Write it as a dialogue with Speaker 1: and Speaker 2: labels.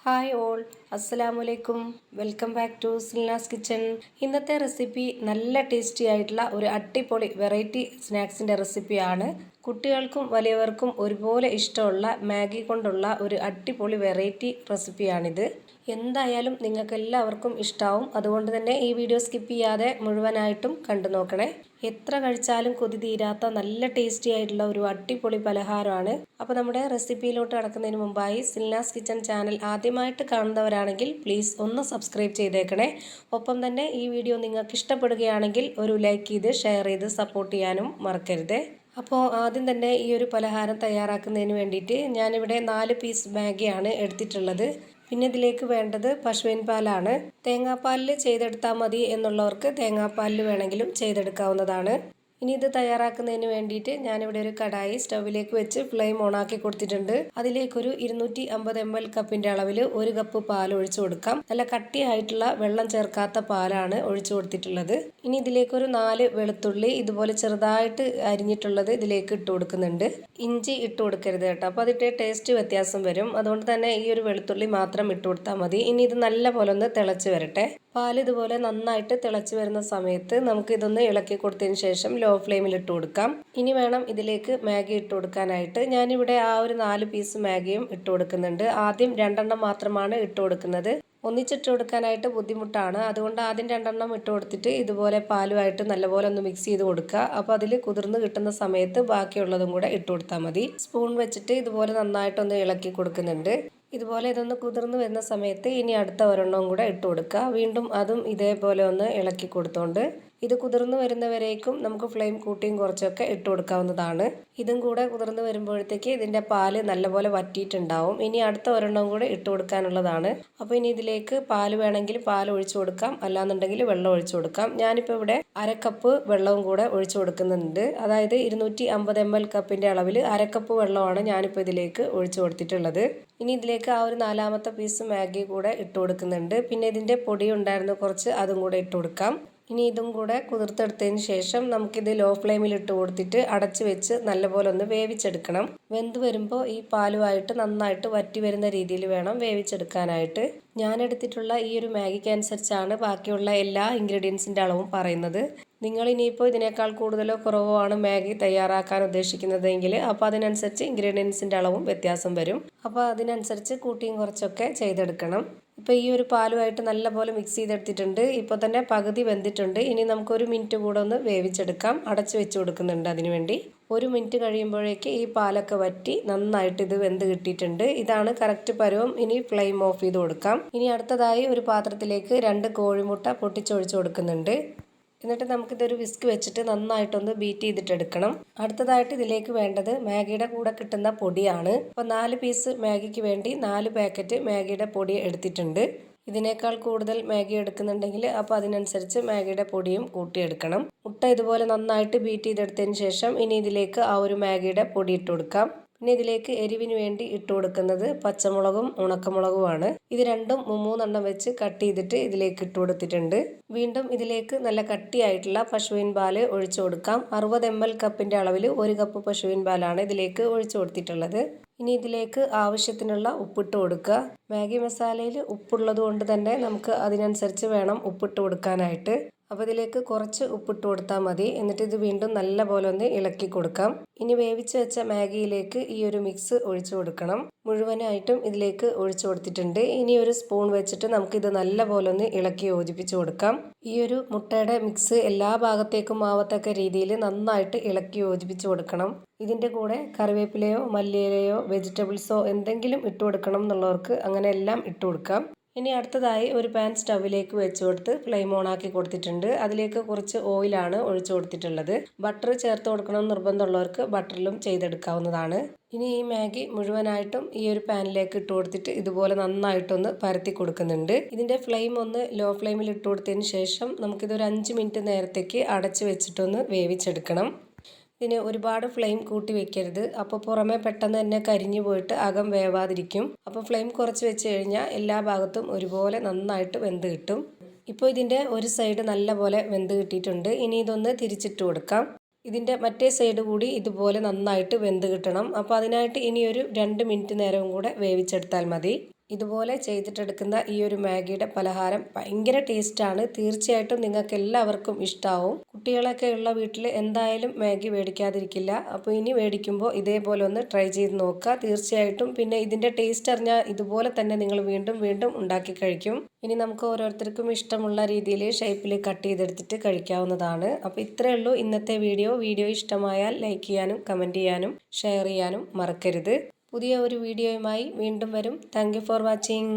Speaker 1: Hi all, അസ്സലാമലൈക്കും. Welcome back to Silna's kitchen. ഇന്നത്തെ recipe നല്ല ടേസ്റ്റി ആയിട്ടുള്ള ഒരു അടിപൊളി വെറൈറ്റി സ്നാക്സിൻ്റെ റെസിപ്പിയാണ്. കുട്ടികൾക്കും വലിയവർക്കും ഒരുപോലെ ഇഷ്ടമുള്ള മാഗി കൊണ്ടുള്ള ഒരു അടിപൊളി വെറൈറ്റി റെസിപ്പിയാണിത്. എന്തായാലും നിങ്ങൾക്ക് എല്ലാവർക്കും ഇഷ്ടമാവും. അതുകൊണ്ട് തന്നെ ഈ വീഡിയോ സ്കിപ്പ് ചെയ്യാതെ മുഴുവനായിട്ടും കണ്ടു നോക്കണേ. എത്ര കഴിച്ചാലും കൊതി തീരാത്ത നല്ല ടേസ്റ്റി ആയിട്ടുള്ള ഒരു അടിപൊളി പലഹാരമാണ്. അപ്പോൾ നമ്മുടെ റെസിപ്പിയിലോട്ട് കടക്കുന്നതിന് മുമ്പായി സിൽനാസ് കിച്ചൺ ചാനൽ ആദ്യമായിട്ട് കാണുന്നവരാണെങ്കിൽ പ്ലീസ് ഒന്ന് സബ്സ്ക്രൈബ് ചെയ്തേക്കണേ. ഒപ്പം തന്നെ ഈ വീഡിയോ നിങ്ങൾക്ക് ഇഷ്ടപ്പെടുകയാണെങ്കിൽ ഒരു ലൈക്ക് ചെയ്ത് ഷെയർ ചെയ്ത് സപ്പോർട്ട് ചെയ്യാനും മറക്കരുത്. അപ്പോൾ ആദ്യം തന്നെ ഈ ഒരു പലഹാരം തയ്യാറാക്കുന്നതിന് വേണ്ടിയിട്ട് ഞാനിവിടെ 4 പീസ് മാഗിയാണ് എടുത്തിട്ടുള്ളത്. പിന്നെ ഇതിലേക്ക് വേണ്ടത് പശുവിൻ പാലാണ്. തേങ്ങാപ്പാലിൽ ചെയ്തെടുത്താൽ മതി എന്നുള്ളവർക്ക് തേങ്ങാപ്പാലിൽ വേണമെങ്കിലും ചെയ്തെടുക്കാവുന്നതാണ്. ഇനി ഇത് തയ്യാറാക്കുന്നതിന് വേണ്ടിയിട്ട് ഞാനിവിടെ ഒരു കടായി സ്റ്റൗവിലേക്ക് വെച്ച് ഫ്ലെയിം ഓണാക്കി കൊടുത്തിട്ടുണ്ട്. അതിലേക്കൊരു 250 ml കപ്പിൻ്റെ അളവിൽ 1 കപ്പ് പാൽ ഒഴിച്ചു കൊടുക്കാം. നല്ല കട്ടിയായിട്ടുള്ള വെള്ളം ചേർക്കാത്ത പാലാണ് ഒഴിച്ചു കൊടുത്തിട്ടുള്ളത്. ഇനി ഇതിലേക്കൊരു 4 വെളുത്തുള്ളി ഇതുപോലെ ചെറുതായിട്ട് അരിഞ്ഞിട്ടുള്ളത് ഇതിലേക്ക് ഇട്ട് കൊടുക്കുന്നുണ്ട്. ഇഞ്ചി ഇട്ട് കൊടുക്കരുത് കേട്ടോ, അപ്പോൾ അതിൻ്റെ ടേസ്റ്റ് വ്യത്യാസം വരും. അതുകൊണ്ട് തന്നെ ഈ ഒരു വെളുത്തുള്ളി മാത്രം ഇട്ട് കൊടുത്താൽ മതി. ഇനി ഇത് നല്ല പോലെ ഒന്ന് തിളച്ച് വരട്ടെ. പാൽ ഇതുപോലെ നന്നായിട്ട് തിളച്ച് വരുന്ന സമയത്ത് നമുക്ക് ഇതൊന്ന് ഇളക്കി കൊടുത്തതിന് ശേഷം ലോ ഫ്ലെയിമിൽ ഇട്ട് കൊടുക്കാം. ഇനി വേണം ഇതിലേക്ക് മാഗി ഇട്ട് കൊടുക്കാനായിട്ട്. ഞാനിവിടെ ആ ഒരു 4 പീസ് മാഗിയും ഇട്ട് കൊടുക്കുന്നുണ്ട്. ആദ്യം 2 മാത്രമാണ് ഇട്ട് കൊടുക്കുന്നത്. ഒന്നിച്ചിട്ട് കൊടുക്കാനായിട്ട് ബുദ്ധിമുട്ടാണ്. അതുകൊണ്ട് ആദ്യം 2 ഇട്ട് കൊടുത്തിട്ട് ഇതുപോലെ പാലുമായിട്ട് നല്ലപോലെ ഒന്ന് മിക്സ് ചെയ്ത് കൊടുക്കുക. അപ്പോൾ അതിൽ കുതിർന്ന് കിട്ടുന്ന സമയത്ത് ബാക്കിയുള്ളതും കൂടെ ഇട്ട് കൊടുത്താൽ മതി. സ്പൂൺ വെച്ചിട്ട് ഇതുപോലെ നന്നായിട്ടൊന്ന് ഇളക്കി കൊടുക്കുന്നുണ്ട്. ഇതുപോലെ ഇതൊന്ന് കുതിർന്ന് വരുന്ന സമയത്ത് ഇനി അടുത്ത ഒരെണ്ണവും കൂടെ ഇട്ട് കൊടുക്കുക. വീണ്ടും അതും ഇതേപോലെ ഒന്ന് ഇളക്കി കൊടുത്തോണ്ട് ഇത് കുതിർന്ന് വരുന്നവരേക്കും നമുക്ക് ഫ്ലെയിം കൂട്ടിയും കുറച്ചൊക്കെ ഇട്ട് കൊടുക്കാവുന്നതാണ്. ഇതും കൂടെ കുതിർന്ന് വരുമ്പോഴത്തേക്ക് ഇതിൻ്റെ പാല് നല്ലപോലെ വറ്റിയിട്ടുണ്ടാവും. ഇനി അടുത്ത ഒരെണ്ണവും കൂടെ ഇട്ട് കൊടുക്കാനുള്ളതാണ്. അപ്പോൾ ഇനി ഇതിലേക്ക് പാല് വേണമെങ്കിൽ പാൽ ഒഴിച്ചു കൊടുക്കാം, അല്ലാന്നുണ്ടെങ്കിൽ വെള്ളം ഒഴിച്ചു കൊടുക്കാം. ഞാനിപ്പോൾ ഇവിടെ 1/2 കപ്പ് വെള്ളവും കൂടെ ഒഴിച്ചു കൊടുക്കുന്നുണ്ട്. അതായത് 250 ml കപ്പിൻ്റെ അളവിൽ 1/2 കപ്പ് വെള്ളമാണ് ഞാനിപ്പോൾ ഇതിലേക്ക് ഒഴിച്ചു കൊടുത്തിട്ടുള്ളത്. ഇനി ഇതിലേക്ക് ആ ഒരു 4ാമത്തെ പീസ് മാഗി കൂടെ ഇട്ട് കൊടുക്കുന്നുണ്ട്. പിന്നെ ഇതിൻ്റെ പൊടി ഉണ്ടായിരുന്നു കുറച്ച്, അതും കൂടെ ഇട്ട് കൊടുക്കാം. ഇനി ഇതും കൂടെ കുതിർത്തെടുത്തതിന് ശേഷം നമുക്കിത് ലോ ഫ്ലെയിമിൽ ഇട്ട് കൊടുത്തിട്ട് അടച്ച് വെച്ച് നല്ലപോലെ ഒന്ന് വേവിച്ചെടുക്കണം. വെന്ത് വരുമ്പോൾ ഈ പാലുമായിട്ട് നന്നായിട്ട് വറ്റി വരുന്ന രീതിയിൽ വേണം വേവിച്ചെടുക്കാനായിട്ട്. ഞാൻ എടുത്തിട്ടുള്ള ഈ ഒരു മാഗിക്ക് അനുസരിച്ചാണ് ബാക്കിയുള്ള എല്ലാ ഇൻഗ്രീഡിയൻസിൻ്റെ അളവും പറയുന്നത്. നിങ്ങൾ ഇനിയിപ്പോൾ ഇതിനേക്കാൾ കൂടുതലോ കുറവോ ആണ് മാഗി തയ്യാറാക്കാൻ ഉദ്ദേശിക്കുന്നതെങ്കിൽ അപ്പോൾ അതിനനുസരിച്ച് ഇൻഗ്രീഡിയൻസിൻ്റെ അളവും വ്യത്യാസം വരും. അപ്പോൾ അതിനനുസരിച്ച് കൂട്ടിയും കുറച്ചൊക്കെ ചെയ്തെടുക്കണം. ഇപ്പോൾ ഈ ഒരു പാലുമായിട്ട് നല്ലപോലെ മിക്സ് ചെയ്തെടുത്തിട്ടുണ്ട്. ഇപ്പോൾ തന്നെ പകുതി വെന്തിട്ടുണ്ട്. ഇനി നമുക്കൊരു മിനിറ്റ് കൂടെ ഒന്ന് വേവിച്ചെടുക്കാം. അടച്ച് വെച്ച് കൊടുക്കുന്നുണ്ട് അതിനുവേണ്ടി. 1 മിനിറ്റ് കഴിയുമ്പോഴേക്ക് ഈ പാലൊക്കെ വറ്റി നന്നായിട്ട് ഇത് വെന്ത് കിട്ടിയിട്ടുണ്ട്. ഇതാണ് കറക്റ്റ് പരുവം. ഇനി ഫ്ലെയിം ഓഫ് ചെയ്ത് കൊടുക്കാം. ഇനി അടുത്തതായി ഒരു പാത്രത്തിലേക്ക് 2 കോഴിമുട്ട പൊട്ടിച്ചൊഴിച്ച് കൊടുക്കുന്നുണ്ട്. എന്നിട്ട് നമുക്കിതൊരു വിസ്ക് വെച്ചിട്ട് നന്നായിട്ടൊന്ന് ബീറ്റ് ചെയ്തിട്ടെടുക്കണം. അടുത്തതായിട്ട് ഇതിലേക്ക് വേണ്ടത് മാഗിയുടെ കൂടെ കിട്ടുന്ന പൊടിയാണ്. അപ്പോൾ 4 പീസ് മാഗിക്ക് വേണ്ടി 4 പാക്കറ്റ് മാഗിയുടെ പൊടി എടുത്തിട്ടുണ്ട്. ഇതിനേക്കാൾ കൂടുതൽ മാഗി എടുക്കുന്നുണ്ടെങ്കിൽ അപ്പോൾ അതിനനുസരിച്ച് മാഗിയുടെ പൊടിയും കൂട്ടിയെടുക്കണം. മുട്ട ഇതുപോലെ നന്നായിട്ട് ബീറ്റ് ചെയ്തെടുത്തതിന് ശേഷം ഇനി ഇതിലേക്ക് ആ ഒരു മാഗിയുടെ പൊടി ഇട്ട് കൊടുക്കാം. പിന്നെ ഇതിലേക്ക് എരിവിന് വേണ്ടി ഇട്ട് കൊടുക്കുന്നത് പച്ചമുളകും ഉണക്കമുളകുമാണ്. ഇത് രണ്ടും 3 വെച്ച് കട്ട് ചെയ്തിട്ട് ഇതിലേക്ക് ഇട്ട് കൊടുത്തിട്ടുണ്ട്. വീണ്ടും ഇതിലേക്ക് നല്ല കട്ടിയായിട്ടുള്ള പശുവിൻ പാല് ഒഴിച്ചു കൊടുക്കാം. 60 ml കപ്പിൻ്റെ അളവിൽ 1 കപ്പ് പശുവിൻ പാലാണ് ഇതിലേക്ക് ഒഴിച്ചു കൊടുത്തിട്ടുള്ളത്. ഇനി ഇതിലേക്ക് ആവശ്യത്തിനുള്ള ഉപ്പിട്ട് കൊടുക്കുക. മാഗി മസാലയിൽ ഉപ്പുള്ളത് കൊണ്ട് തന്നെ നമുക്ക് അതിനനുസരിച്ച് വേണം ഉപ്പിട്ട് കൊടുക്കാനായിട്ട്. അപ്പോൾ ഇതിലേക്ക് കുറച്ച് ഉപ്പിട്ട് കൊടുത്താൽ മതി. എന്നിട്ട് ഇത് വീണ്ടും നല്ല പോലെ ഒന്ന് ഇളക്കി കൊടുക്കാം. ഇനി വേവിച്ച് വെച്ച മാഗിയിലേക്ക് ഈ ഒരു മിക്സ് ഒഴിച്ചു കൊടുക്കണം. മുഴുവനായിട്ടും ഇതിലേക്ക് ഒഴിച്ചു കൊടുത്തിട്ടുണ്ട്. ഇനി ഒരു സ്പൂൺ വെച്ചിട്ട് നമുക്കിത് നല്ല പോലെ ഒന്ന് ഇളക്കി യോജിപ്പിച്ച് കൊടുക്കാം. ഈ ഒരു മുട്ടയുടെ മിക്സ് എല്ലാ ഭാഗത്തേക്കും ആവത്തക്ക രീതിയിൽ നന്നായിട്ട് ഇളക്കി യോജിപ്പിച്ച് കൊടുക്കണം. ഇതിൻ്റെ കൂടെ കറിവേപ്പിലയോ മല്ലിയിലയോ വെജിറ്റബിൾസോ എന്തെങ്കിലും ഇട്ട് കൊടുക്കണം എന്നുള്ളവർക്ക് അങ്ങനെ എല്ലാം ഇട്ട് കൊടുക്കാം. ഇനി അടുത്തതായി ഒരു പാൻ സ്റ്റൗവിലേക്ക് വെച്ച് കൊടുത്ത് ഫ്ലെയിം ഓണാക്കി കൊടുത്തിട്ടുണ്ട്. അതിലേക്ക് കുറച്ച് ഓയിലാണ് ഒഴിച്ചു കൊടുത്തിട്ടുള്ളത്. ബട്ടർ ചേർത്ത് കൊടുക്കണം നിർബന്ധമുള്ളവർക്ക് ബട്ടറിലും ചെയ്തെടുക്കാവുന്നതാണ്. ഇനി ഈ മാഗി മുഴുവനായിട്ടും ഈ ഒരു പാനിലേക്ക് ഇട്ട് കൊടുത്തിട്ട് ഇതുപോലെ നന്നായിട്ടൊന്ന് പരത്തി കൊടുക്കുന്നുണ്ട്. ഇതിൻ്റെ ഫ്ലെയിം ഒന്ന് ലോ ഫ്ലെയിമിൽ ഇട്ട് കൊടുത്തതിന് ശേഷം നമുക്കിതൊരു 5 മിനിറ്റ് നേരത്തേക്ക് അടച്ച് വെച്ചിട്ടൊന്ന് വേവിച്ചെടുക്കണം. ഇതിന് ഒരുപാട് ഫ്ലെയിം കൂട്ടി വെക്കരുത്. അപ്പോൾ പുറമെ പെട്ടെന്ന് തന്നെ കരിഞ്ഞു പോയിട്ട് അകം വേവാതിരിക്കും. അപ്പോൾ ഫ്ലെയിം കുറച്ച് വെച്ച് കഴിഞ്ഞാൽ എല്ലാ ഭാഗത്തും ഒരുപോലെ നന്നായിട്ട് വെന്ത് കിട്ടും. ഇപ്പോൾ ഇതിൻ്റെ ഒരു സൈഡ് നല്ലപോലെ വെന്ത് കിട്ടിയിട്ടുണ്ട്. ഇനി ഇതൊന്ന് തിരിച്ചിട്ട് കൊടുക്കാം. ഇതിൻ്റെ മറ്റേ സൈഡ് കൂടി ഇതുപോലെ നന്നായിട്ട് വെന്ത് കിട്ടണം. അപ്പോൾ അതിനായിട്ട് ഇനി ഒരു 2 മിനിറ്റ് നേരവും കൂടെ വേവിച്ചെടുത്താൽ മതി. ഇതുപോലെ ചെയ്തിട്ടെടുക്കുന്ന ഈ ഒരു മാഗിയുടെ പലഹാരം ഭയങ്കര ടേസ്റ്റാണ്. തീർച്ചയായിട്ടും നിങ്ങൾക്ക് എല്ലാവർക്കും ഇഷ്ടാവും. കുട്ടികളൊക്കെ ഉള്ള വീട്ടിൽ എന്തായാലും മാഗി മേടിക്കാതിരിക്കില്ല. അപ്പോൾ ഇനി മേടിക്കുമ്പോൾ ഇതേപോലെ ഒന്ന് ട്രൈ ചെയ്ത് നോക്കുക. തീർച്ചയായിട്ടും പിന്നെ ഇതിൻ്റെ ടേസ്റ്റ് അറിഞ്ഞാൽ ഇതുപോലെ തന്നെ നിങ്ങൾ വീണ്ടും വീണ്ടും ഉണ്ടാക്കി കഴിക്കും. ഇനി നമുക്ക് ഓരോരുത്തർക്കും ഇഷ്ടമുള്ള രീതിയിൽ ഷേപ്പിൽ കട്ട് ചെയ്തെടുത്തിട്ട് കഴിക്കാവുന്നതാണ്. അപ്പോൾ ഇത്രയേ ഉള്ളൂ ഇന്നത്തെ വീഡിയോ. വീഡിയോ ഇഷ്ടമായാൽ ലൈക്ക് ചെയ്യാനും കമൻറ്റ് ചെയ്യാനും ഷെയർ ചെയ്യാനും മറക്കരുത്. പുതിയ ഒരു വീഡിയോയുമായി വീണ്ടും വരും. Thank you for watching.